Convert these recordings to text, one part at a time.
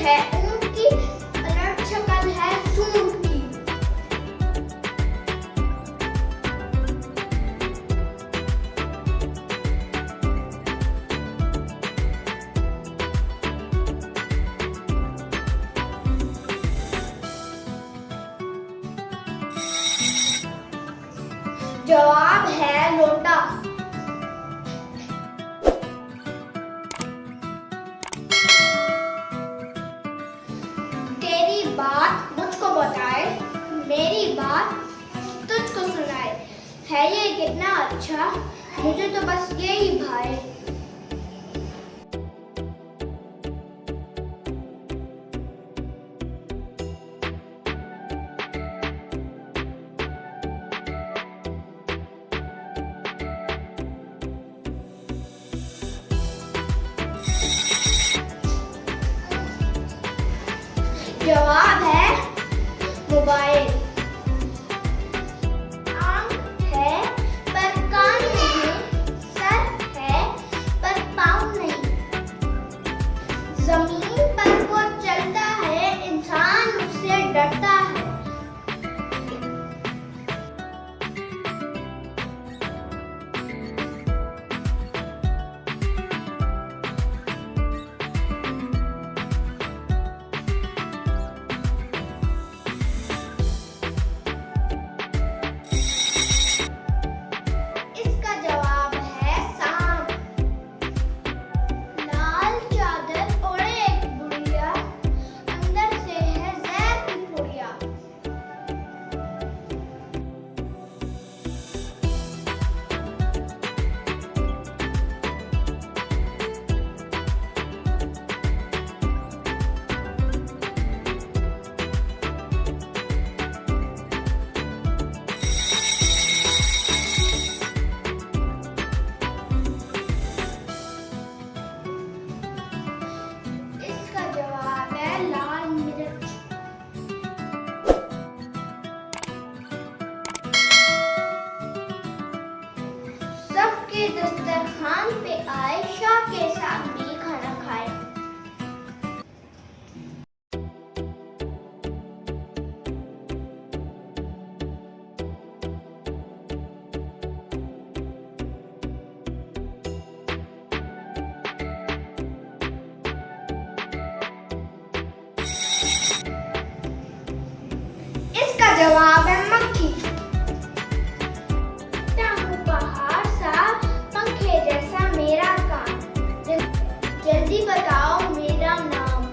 है ऊंट की, अलर्ट शक्ल है सूंड की। जवाब है लोटा। तेरी बात मुझको बताए, मेरी बात तुझको सुनाए, है ये कितना अच्छा, मुझे तो बस यही भाए। जवाब है मोबाइल। आंख है पर कान नहीं, सर है पर पाँव नहीं, जमीन पर वो चलता है, इंसान उससे डरता है। सबके दस्तरखान पे आए, शाह के साथ भी खाना खाए। इसका जवाब है मक्खी। जल्दी बताओ मेरा नाम।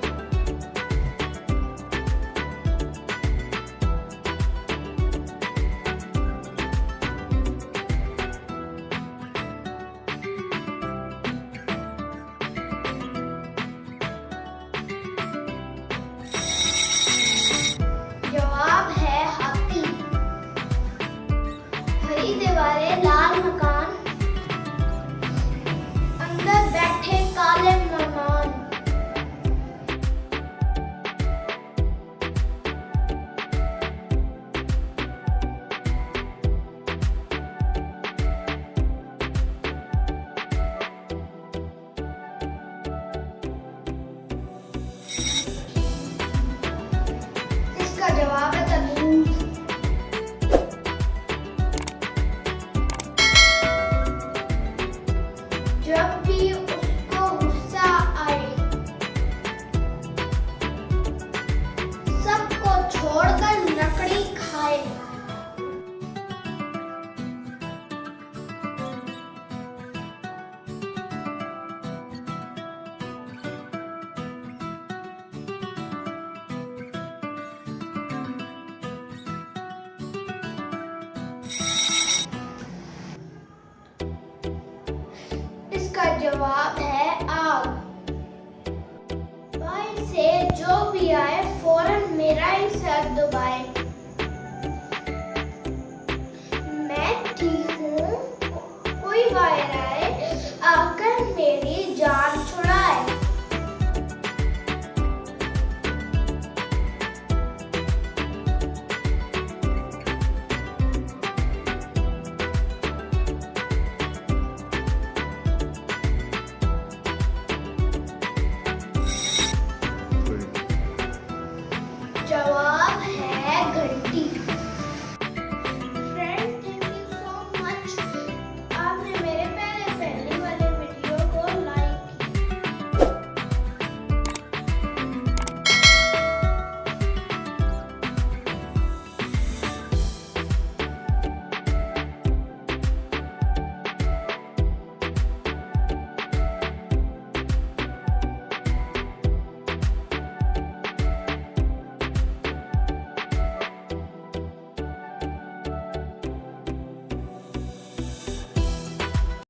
जवाब है हाथी। हरी दीवारें, लाल मकान, अंदर बैठे काले मेहमान। इसका जवाब है तरबूज। जब भी उसको गुस्सा आए, सबको छोड़कर लकड़ी खाए। इसका जवाब है आग। बाहर से जो भी आए फौरन मेरा ही सर दबाए।